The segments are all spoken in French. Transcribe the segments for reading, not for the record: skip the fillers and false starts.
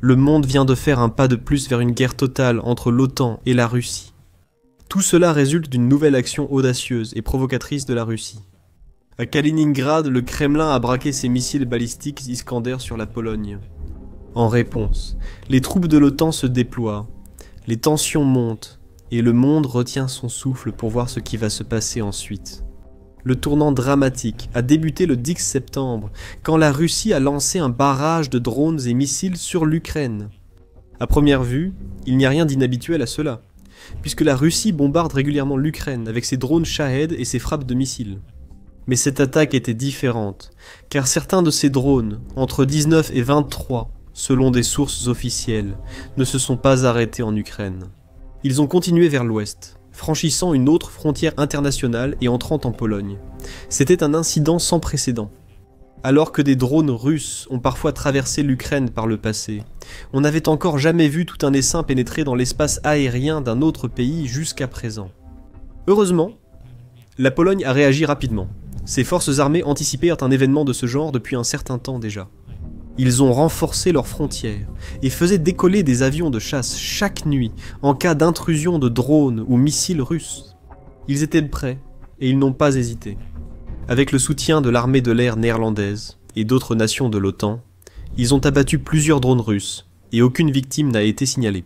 Le monde vient de faire un pas de plus vers une guerre totale entre l'OTAN et la Russie. Tout cela résulte d'une nouvelle action audacieuse et provocatrice de la Russie. À Kaliningrad, le Kremlin a braqué ses missiles balistiques Iskander sur la Pologne. En réponse, les troupes de l'OTAN se déploient, les tensions montent, et le monde retient son souffle pour voir ce qui va se passer ensuite. Le tournant dramatique a débuté le 10 septembre, quand la Russie a lancé un barrage de drones et missiles sur l'Ukraine. À première vue, il n'y a rien d'inhabituel à cela, puisque la Russie bombarde régulièrement l'Ukraine avec ses drones Shahed et ses frappes de missiles. Mais cette attaque était différente, car certains de ces drones, entre 19 et 23, selon des sources officielles, ne se sont pas arrêtés en Ukraine. Ils ont continué vers l'ouest, franchissant une autre frontière internationale et entrant en Pologne. C'était un incident sans précédent. Alors que des drones russes ont parfois traversé l'Ukraine par le passé, on n'avait encore jamais vu tout un essaim pénétrer dans l'espace aérien d'un autre pays jusqu'à présent. Heureusement, la Pologne a réagi rapidement. Ses forces armées anticipèrent un événement de ce genre depuis un certain temps déjà. Ils ont renforcé leurs frontières et faisaient décoller des avions de chasse chaque nuit en cas d'intrusion de drones ou missiles russes. Ils étaient prêts et ils n'ont pas hésité. Avec le soutien de l'armée de l'air néerlandaise et d'autres nations de l'OTAN, ils ont abattu plusieurs drones russes et aucune victime n'a été signalée.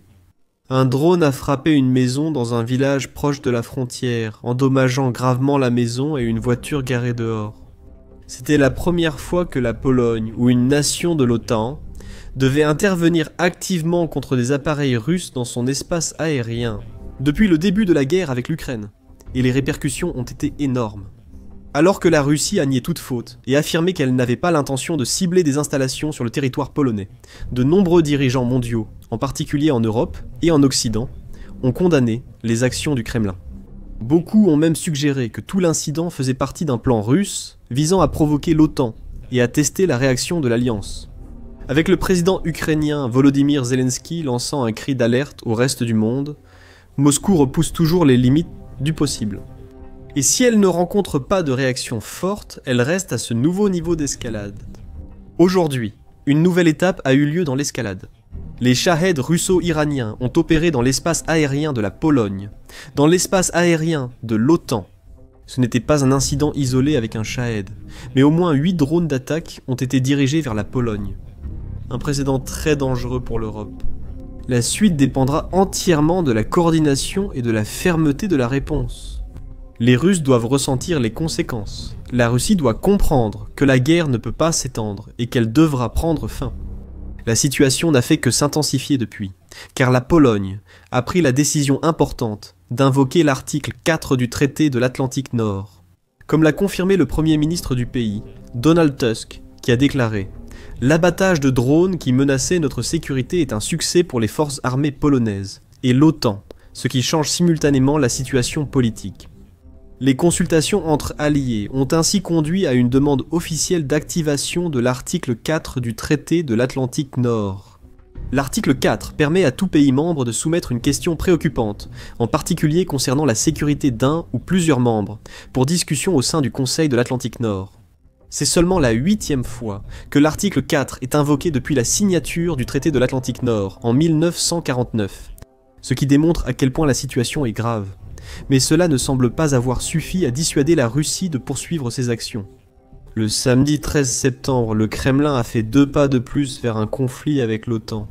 Un drone a frappé une maison dans un village proche de la frontière, endommageant gravement la maison et une voiture garée dehors. C'était la première fois que la Pologne, ou une nation de l'OTAN, devait intervenir activement contre des appareils russes dans son espace aérien, depuis le début de la guerre avec l'Ukraine, et les répercussions ont été énormes. Alors que la Russie a nié toute faute et affirmé qu'elle n'avait pas l'intention de cibler des installations sur le territoire polonais, de nombreux dirigeants mondiaux, en particulier en Europe et en Occident, ont condamné les actions du Kremlin. Beaucoup ont même suggéré que tout l'incident faisait partie d'un plan russe visant à provoquer l'OTAN et à tester la réaction de l'Alliance. Avec le président ukrainien Volodymyr Zelensky lançant un cri d'alerte au reste du monde, Moscou repousse toujours les limites du possible. Et si elle ne rencontre pas de réaction forte, elle reste à ce nouveau niveau d'escalade. Aujourd'hui, une nouvelle étape a eu lieu dans l'escalade. Les Shahed russo-iraniens ont opéré dans l'espace aérien de la Pologne, dans l'espace aérien de l'OTAN. Ce n'était pas un incident isolé avec un Shahed, mais au moins 8 drones d'attaque ont été dirigés vers la Pologne. Un précédent très dangereux pour l'Europe. La suite dépendra entièrement de la coordination et de la fermeté de la réponse. Les Russes doivent ressentir les conséquences. La Russie doit comprendre que la guerre ne peut pas s'étendre et qu'elle devra prendre fin. La situation n'a fait que s'intensifier depuis, car la Pologne a pris la décision importante d'invoquer l'article 4 du traité de l'Atlantique Nord. Comme l'a confirmé le Premier ministre du pays, Donald Tusk, qui a déclaré « L'abattage de drones qui menaçaient notre sécurité est un succès pour les forces armées polonaises et l'OTAN, ce qui change simultanément la situation politique. » Les consultations entre alliés ont ainsi conduit à une demande officielle d'activation de l'article 4 du traité de l'Atlantique Nord. L'article 4 permet à tout pays membre de soumettre une question préoccupante, en particulier concernant la sécurité d'un ou plusieurs membres, pour discussion au sein du Conseil de l'Atlantique Nord. C'est seulement la 8e fois que l'article 4 est invoqué depuis la signature du traité de l'Atlantique Nord en 1949, ce qui démontre à quel point la situation est grave. Mais cela ne semble pas avoir suffi à dissuader la Russie de poursuivre ses actions. Le samedi 13 septembre, le Kremlin a fait 2 pas de plus vers un conflit avec l'OTAN.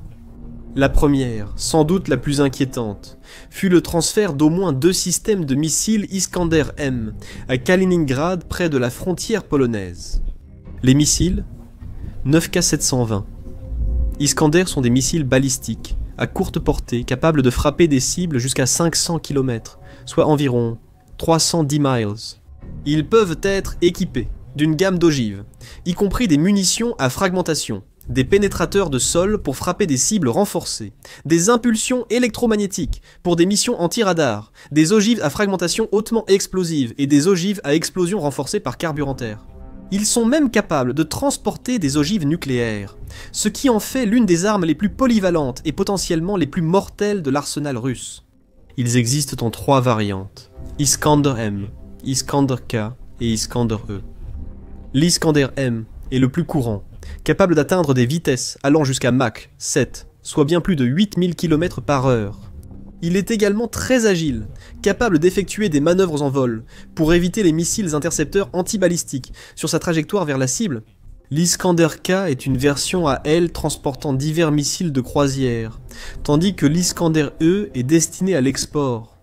La première, sans doute la plus inquiétante, fut le transfert d'au moins 2 systèmes de missiles Iskander-M à Kaliningrad près de la frontière polonaise. Les missiles 9K720. Iskander sont des missiles balistiques, à courte portée, capables de frapper des cibles jusqu'à 500 km, soit environ 310 miles. Ils peuvent être équipés d'une gamme d'ogives, y compris des munitions à fragmentation, des pénétrateurs de sol pour frapper des cibles renforcées, des impulsions électromagnétiques pour des missions anti-radar, des ogives à fragmentation hautement explosive et des ogives à explosion renforcée par carburant-air. Ils sont même capables de transporter des ogives nucléaires, ce qui en fait l'une des armes les plus polyvalentes et potentiellement les plus mortelles de l'arsenal russe. Ils existent en 3 variantes, Iskander-M, Iskander-K et Iskander-E. L'Iskander-M est le plus courant, capable d'atteindre des vitesses allant jusqu'à Mach 7, soit bien plus de 8000 km/h. Il est également très agile, capable d'effectuer des manœuvres en vol pour éviter les missiles intercepteurs antibalistiques sur sa trajectoire vers la cible. L'Iskander-K est une version à aile transportant divers missiles de croisière, tandis que l'Iskander-E est destiné à l'export.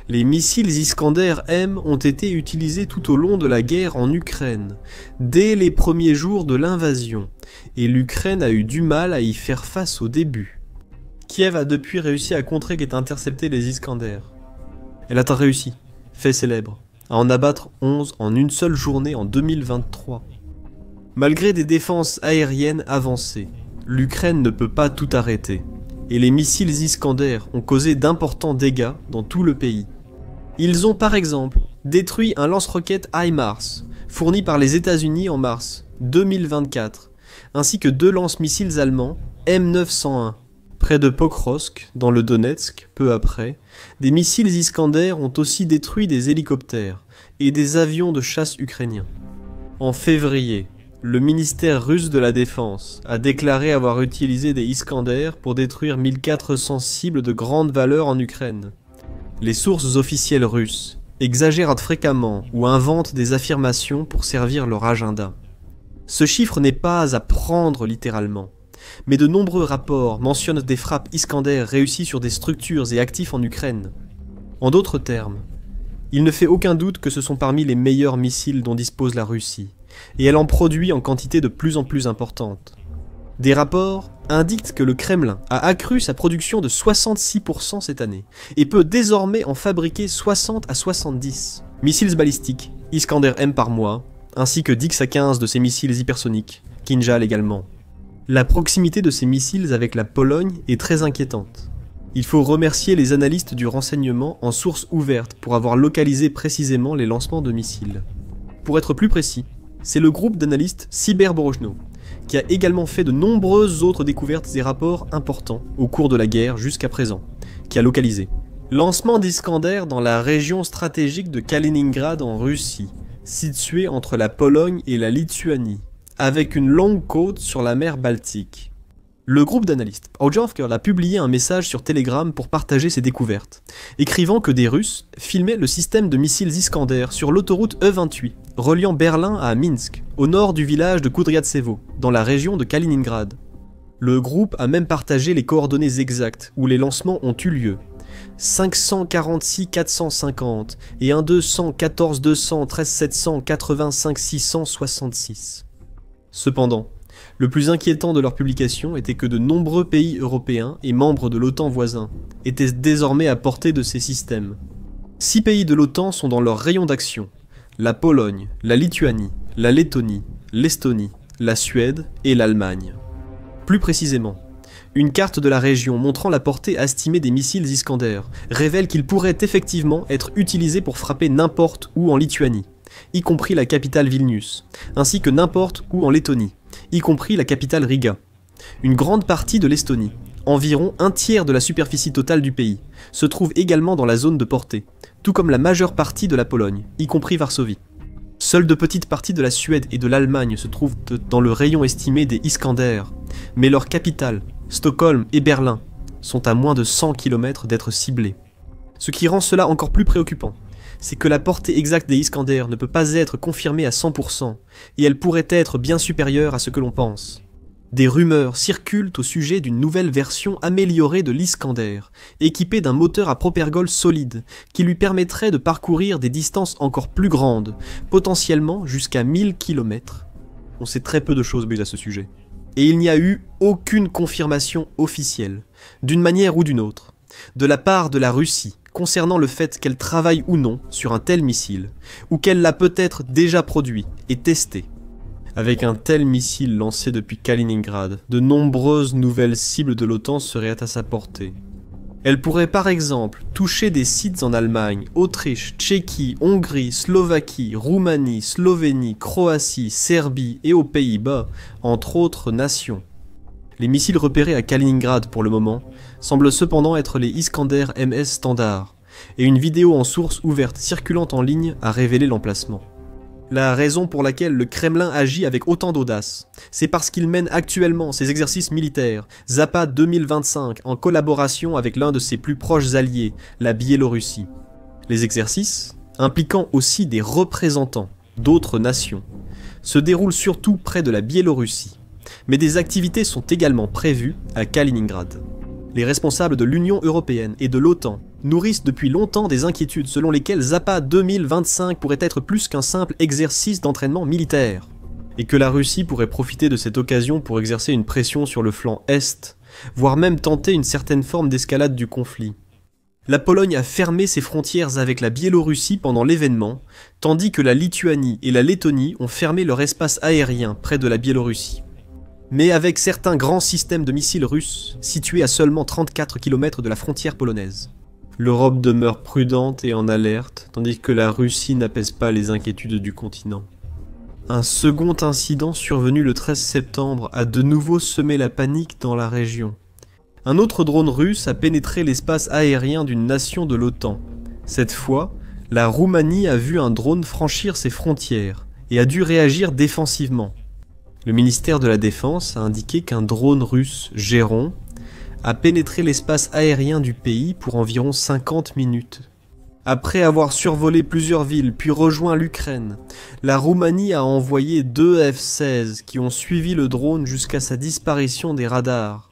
Les missiles Iskander-M ont été utilisés tout au long de la guerre en Ukraine, dès les premiers jours de l'invasion, et l'Ukraine a eu du mal à y faire face au début. Kiev a depuis réussi à contrer et intercepter les Iskander. Elle a réussi, fait célèbre, à en abattre 11 en une seule journée en 2023. Malgré des défenses aériennes avancées, l'Ukraine ne peut pas tout arrêter, et les missiles Iskander ont causé d'importants dégâts dans tout le pays. Ils ont par exemple détruit un lance-roquettes HIMARS, fourni par les États-Unis en mars 2024, ainsi que 2 lance-missiles allemands M901. Près de Pokrovsk, dans le Donetsk, peu après, des missiles Iskander ont aussi détruit des hélicoptères et des avions de chasse ukrainiens. En février, le ministère russe de la Défense a déclaré avoir utilisé des Iskander pour détruire 1400 cibles de grande valeur en Ukraine. Les sources officielles russes exagèrent fréquemment ou inventent des affirmations pour servir leur agenda. Ce chiffre n'est pas à prendre littéralement, mais de nombreux rapports mentionnent des frappes Iskander réussies sur des structures et actifs en Ukraine. En d'autres termes, il ne fait aucun doute que ce sont parmi les meilleurs missiles dont dispose la Russie, et elle en produit en quantité de plus en plus importante. Des rapports indiquent que le Kremlin a accru sa production de 66% cette année, et peut désormais en fabriquer 60 à 70 missiles balistiques, Iskander-M par mois, ainsi que 10 à 15 de ces missiles hypersoniques, Kinjal également. La proximité de ces missiles avec la Pologne est très inquiétante. Il faut remercier les analystes du renseignement en source ouverte pour avoir localisé précisément les lancements de missiles. Pour être plus précis, c'est le groupe d'analystes Cyberborojno, qui a également fait de nombreuses autres découvertes et rapports importants au cours de la guerre jusqu'à présent, qui a localisé lancement d'Iskander dans la région stratégique de Kaliningrad en Russie, située entre la Pologne et la Lituanie, avec une longue côte sur la mer Baltique. Le groupe d'analystes Aujovka a publié un message sur Telegram pour partager ses découvertes, écrivant que des Russes filmaient le système de missiles Iskander sur l'autoroute E28, reliant Berlin à Minsk, au nord du village de Kudryavtsevo, dans la région de Kaliningrad. Le groupe a même partagé les coordonnées exactes où les lancements ont eu lieu. 546 450 et 114 200 13 700 85 666. Cependant, le plus inquiétant de leur publication était que de nombreux pays européens et membres de l'OTAN voisins étaient désormais à portée de ces systèmes. 6 pays de l'OTAN sont dans leur rayon d'action: la Pologne, la Lituanie, la Lettonie, l'Estonie, la Suède et l'Allemagne. Plus précisément, une carte de la région montrant la portée estimée des missiles Iskander révèle qu'ils pourraient effectivement être utilisés pour frapper n'importe où en Lituanie, y compris la capitale Vilnius, ainsi que n'importe où en Lettonie, y compris la capitale Riga. Une grande partie de l'Estonie, environ un tiers de la superficie totale du pays, se trouve également dans la zone de portée, tout comme la majeure partie de la Pologne, y compris Varsovie. Seules de petites parties de la Suède et de l'Allemagne se trouvent dans le rayon estimé des Iskander, mais leurs capitales, Stockholm et Berlin, sont à moins de 100 km d'être ciblées. Ce qui rend cela encore plus préoccupant, c'est que la portée exacte des Iskander ne peut pas être confirmée à 100%, et elle pourrait être bien supérieure à ce que l'on pense. Des rumeurs circulent au sujet d'une nouvelle version améliorée de l'Iskander, équipée d'un moteur à propergol solide, qui lui permettrait de parcourir des distances encore plus grandes, potentiellement jusqu'à 1000 km. On sait très peu de choses à ce sujet. Et il n'y a eu aucune confirmation officielle, d'une manière ou d'une autre, de la part de la Russie, concernant le fait qu'elle travaille ou non sur un tel missile, ou qu'elle l'a peut-être déjà produit et testé. Avec un tel missile lancé depuis Kaliningrad, de nombreuses nouvelles cibles de l'OTAN seraient à sa portée. Elle pourrait par exemple toucher des sites en Allemagne, Autriche, Tchéquie, Hongrie, Slovaquie, Roumanie, Slovénie, Croatie, Serbie et aux Pays-Bas, entre autres nations. Les missiles repérés à Kaliningrad pour le moment semblent cependant être les Iskander MS standard, et une vidéo en source ouverte circulant en ligne a révélé l'emplacement. La raison pour laquelle le Kremlin agit avec autant d'audace, c'est parce qu'il mène actuellement ses exercices militaires, Zapad 2025, en collaboration avec l'un de ses plus proches alliés, la Biélorussie. Les exercices, impliquant aussi des représentants d'autres nations, se déroulent surtout près de la Biélorussie, mais des activités sont également prévues à Kaliningrad. Les responsables de l'Union européenne et de l'OTAN nourrissent depuis longtemps des inquiétudes selon lesquelles Zapad 2025 pourrait être plus qu'un simple exercice d'entraînement militaire, et que la Russie pourrait profiter de cette occasion pour exercer une pression sur le flanc Est, voire même tenter une certaine forme d'escalade du conflit. La Pologne a fermé ses frontières avec la Biélorussie pendant l'événement, tandis que la Lituanie et la Lettonie ont fermé leur espace aérien près de la Biélorussie. Mais avec certains grands systèmes de missiles russes situés à seulement 34 km de la frontière polonaise. L'Europe demeure prudente et en alerte, tandis que la Russie n'apaise pas les inquiétudes du continent. Un second incident survenu le 13 septembre a de nouveau semé la panique dans la région. Un autre drone russe a pénétré l'espace aérien d'une nation de l'OTAN. Cette fois, la Roumanie a vu un drone franchir ses frontières et a dû réagir défensivement. Le ministère de la Défense a indiqué qu'un drone russe, Geron, a pénétré l'espace aérien du pays pour environ 50 minutes. Après avoir survolé plusieurs villes puis rejoint l'Ukraine, la Roumanie a envoyé 2 F-16 qui ont suivi le drone jusqu'à sa disparition des radars.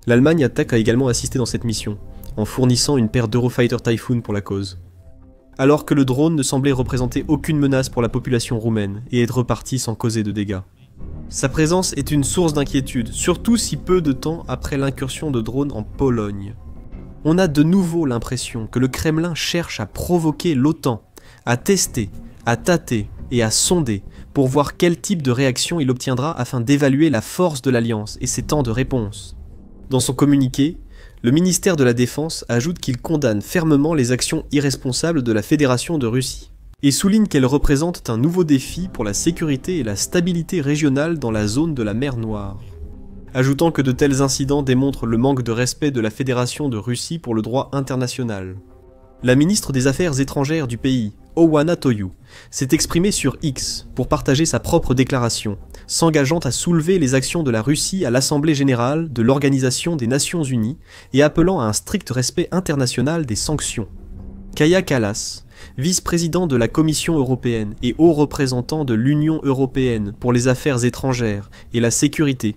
L'Allemagne a également assisté dans cette mission, en fournissant une paire d'Eurofighter Typhoon pour la cause. Alors que le drone ne semblait représenter aucune menace pour la population roumaine et être reparti sans causer de dégâts. Sa présence est une source d'inquiétude, surtout si peu de temps après l'incursion de drones en Pologne. On a de nouveau l'impression que le Kremlin cherche à provoquer l'OTAN, à tester, à tâter et à sonder pour voir quel type de réaction il obtiendra afin d'évaluer la force de l'Alliance et ses temps de réponse. Dans son communiqué, le ministère de la Défense ajoute qu'il condamne fermement les actions irresponsables de la Fédération de Russie et souligne qu'elles représentent un nouveau défi pour la sécurité et la stabilité régionale dans la zone de la mer Noire. Ajoutant que de tels incidents démontrent le manque de respect de la Fédération de Russie pour le droit international. La ministre des Affaires étrangères du pays, Oana Toyu, s'est exprimée sur X pour partager sa propre déclaration, s'engageant à soulever les actions de la Russie à l'Assemblée générale de l'Organisation des Nations Unies et appelant à un strict respect international des sanctions. Kaja Kallas, vice-président de la Commission européenne et haut représentant de l'Union européenne pour les affaires étrangères et la sécurité,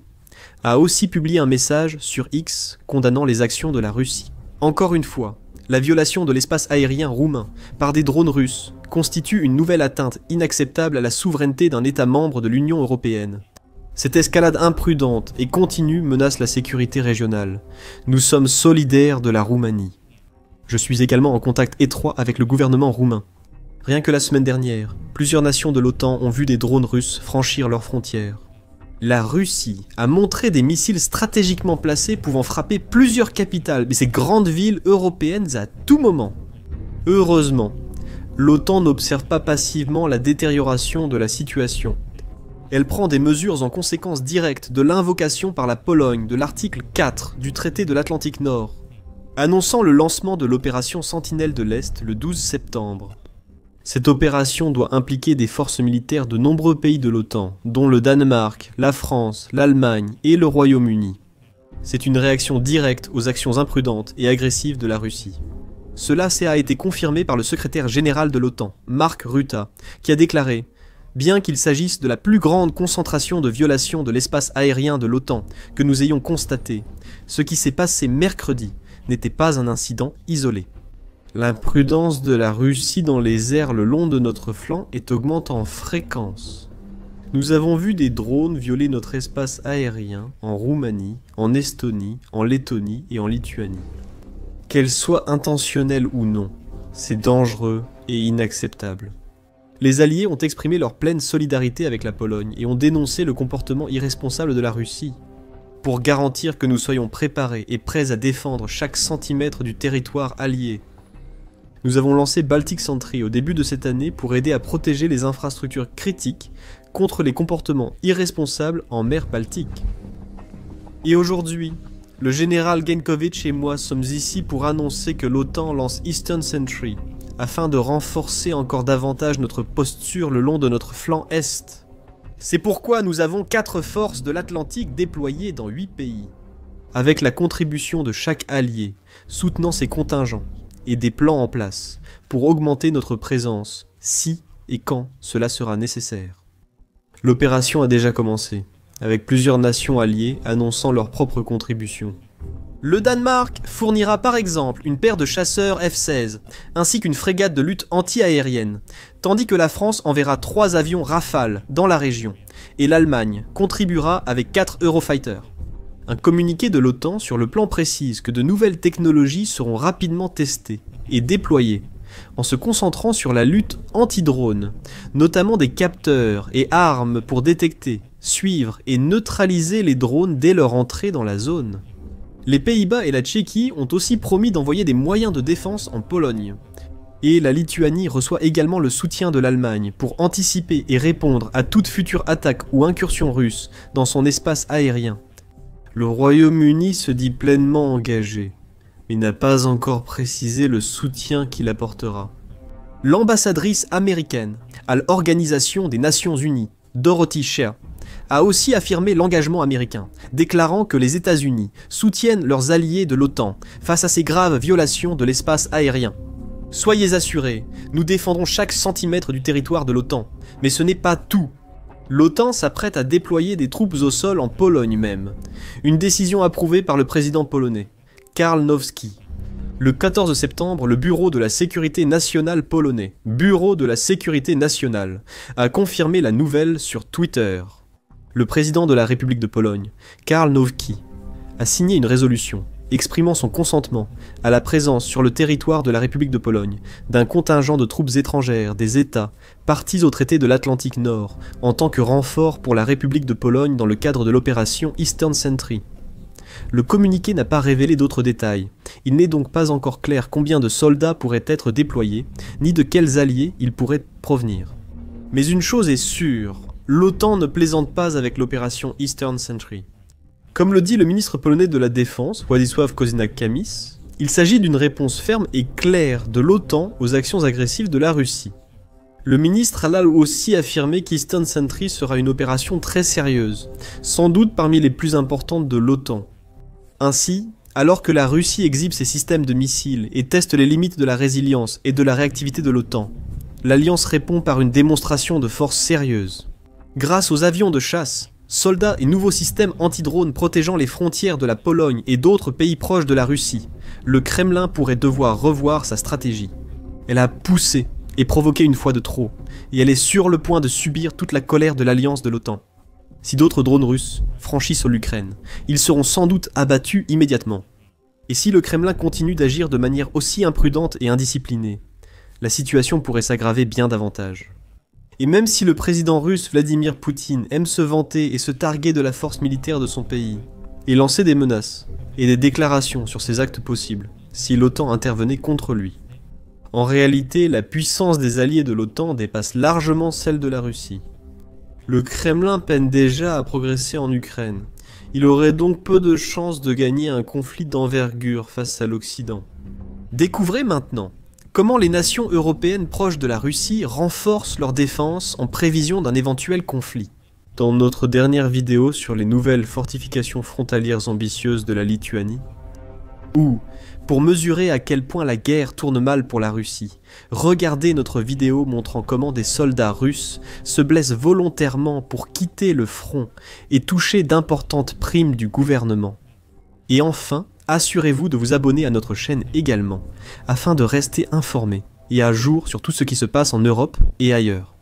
a aussi publié un message sur X condamnant les actions de la Russie. Encore une fois, la violation de l'espace aérien roumain par des drones russes constitue une nouvelle atteinte inacceptable à la souveraineté d'un État membre de l'Union européenne. Cette escalade imprudente et continue menace la sécurité régionale. Nous sommes solidaires de la Roumanie. Je suis également en contact étroit avec le gouvernement roumain. Rien que la semaine dernière, plusieurs nations de l'OTAN ont vu des drones russes franchir leurs frontières. La Russie a montré des missiles stratégiquement placés pouvant frapper plusieurs capitales, mais ces grandes villes européennes à tout moment. Heureusement, l'OTAN n'observe pas passivement la détérioration de la situation. Elle prend des mesures en conséquence directe de l'invocation par la Pologne de l'article 4 du traité de l'Atlantique Nord, annonçant le lancement de l'opération Sentinelle de l'Est le 12 septembre. Cette opération doit impliquer des forces militaires de nombreux pays de l'OTAN, dont le Danemark, la France, l'Allemagne et le Royaume-Uni. C'est une réaction directe aux actions imprudentes et agressives de la Russie. Cela a été confirmé par le secrétaire général de l'OTAN, Mark Rutte, qui a déclaré « Bien qu'il s'agisse de la plus grande concentration de violations de l'espace aérien de l'OTAN que nous ayons constaté, ce qui s'est passé mercredi n'était pas un incident isolé. » L'imprudence de la Russie dans les airs le long de notre flanc est augmentée en fréquence. Nous avons vu des drones violer notre espace aérien en Roumanie, en Estonie, en Lettonie et en Lituanie. Qu'elles soient intentionnelles ou non, c'est dangereux et inacceptable. Les Alliés ont exprimé leur pleine solidarité avec la Pologne et ont dénoncé le comportement irresponsable de la Russie, pour garantir que nous soyons préparés et prêts à défendre chaque centimètre du territoire allié. Nous avons lancé Baltic Sentry au début de cette année pour aider à protéger les infrastructures critiques contre les comportements irresponsables en mer Baltique. Et aujourd'hui, le général Genkovitch et moi sommes ici pour annoncer que l'OTAN lance Eastern Sentry, afin de renforcer encore davantage notre posture le long de notre flanc est. C'est pourquoi nous avons 4 forces de l'Atlantique déployées dans 8 pays, avec la contribution de chaque allié, soutenant ses contingents, et des plans en place, pour augmenter notre présence, si et quand cela sera nécessaire. L'opération a déjà commencé, avec plusieurs nations alliées annonçant leur propre contribution. Le Danemark fournira par exemple une paire de chasseurs F-16, ainsi qu'une frégate de lutte anti-aérienne, tandis que la France enverra 3 avions Rafale dans la région, et l'Allemagne contribuera avec 4 Eurofighters. Un communiqué de l'OTAN sur le plan précise que de nouvelles technologies seront rapidement testées et déployées, en se concentrant sur la lutte anti-drone, notamment des capteurs et armes pour détecter, suivre et neutraliser les drones dès leur entrée dans la zone. Les Pays-Bas et la Tchéquie ont aussi promis d'envoyer des moyens de défense en Pologne. Et la Lituanie reçoit également le soutien de l'Allemagne pour anticiper et répondre à toute future attaque ou incursion russe dans son espace aérien. Le Royaume-Uni se dit pleinement engagé, mais n'a pas encore précisé le soutien qu'il apportera. L'ambassadrice américaine à l'Organisation des Nations Unies, Dorothy Shea, a aussi affirmé l'engagement américain, déclarant que les États-Unis soutiennent leurs alliés de l'OTAN face à ces graves violations de l'espace aérien. Soyez assurés, nous défendrons chaque centimètre du territoire de l'OTAN, mais ce n'est pas tout. L'OTAN s'apprête à déployer des troupes au sol en Pologne même, une décision approuvée par le président polonais, Karl Nawrocki. Le 14 septembre, le Bureau de la Sécurité Nationale polonais, Bureau de la Sécurité Nationale, a confirmé la nouvelle sur Twitter. Le président de la République de Pologne, Karl Nawrocki, a signé une résolution exprimant son consentement à la présence sur le territoire de la République de Pologne d'un contingent de troupes étrangères des États partis au traité de l'Atlantique Nord en tant que renfort pour la République de Pologne dans le cadre de l'opération Eastern Sentry. Le communiqué n'a pas révélé d'autres détails. Il n'est donc pas encore clair combien de soldats pourraient être déployés, ni de quels alliés ils pourraient provenir. Mais une chose est sûre, l'OTAN ne plaisante pas avec l'opération Eastern Sentry. Comme le dit le ministre polonais de la Défense, Władysław Kosiniak-Kamysz, il s'agit d'une réponse ferme et claire de l'OTAN aux actions agressives de la Russie. Le ministre a là aussi affirmé qu'Eastern Sentry sera une opération très sérieuse, sans doute parmi les plus importantes de l'OTAN. Ainsi, alors que la Russie exhibe ses systèmes de missiles et teste les limites de la résilience et de la réactivité de l'OTAN, l'Alliance répond par une démonstration de force sérieuse. Grâce aux avions de chasse, soldats et nouveaux systèmes anti-drones protégeant les frontières de la Pologne et d'autres pays proches de la Russie, le Kremlin pourrait devoir revoir sa stratégie. Elle a poussé et provoqué une fois de trop, et elle est sur le point de subir toute la colère de l'alliance de l'OTAN. Si d'autres drones russes franchissent l'Ukraine, ils seront sans doute abattus immédiatement. Et si le Kremlin continue d'agir de manière aussi imprudente et indisciplinée, la situation pourrait s'aggraver bien davantage. Et même si le président russe Vladimir Poutine aime se vanter et se targuer de la force militaire de son pays, et lancer des menaces et des déclarations sur ses actes possibles, si l'OTAN intervenait contre lui, en réalité, la puissance des alliés de l'OTAN dépasse largement celle de la Russie. Le Kremlin peine déjà à progresser en Ukraine. Il aurait donc peu de chances de gagner un conflit d'envergure face à l'Occident. Découvrez maintenant comment les nations européennes proches de la Russie renforcent leur défense en prévision d'un éventuel conflit. Dans notre dernière vidéo sur les nouvelles fortifications frontalières ambitieuses de la Lituanie, ou pour mesurer à quel point la guerre tourne mal pour la Russie, regardez notre vidéo montrant comment des soldats russes se blessent volontairement pour quitter le front et toucher d'importantes primes du gouvernement. Et enfin, assurez-vous de vous abonner à notre chaîne également, afin de rester informé et à jour sur tout ce qui se passe en Europe et ailleurs.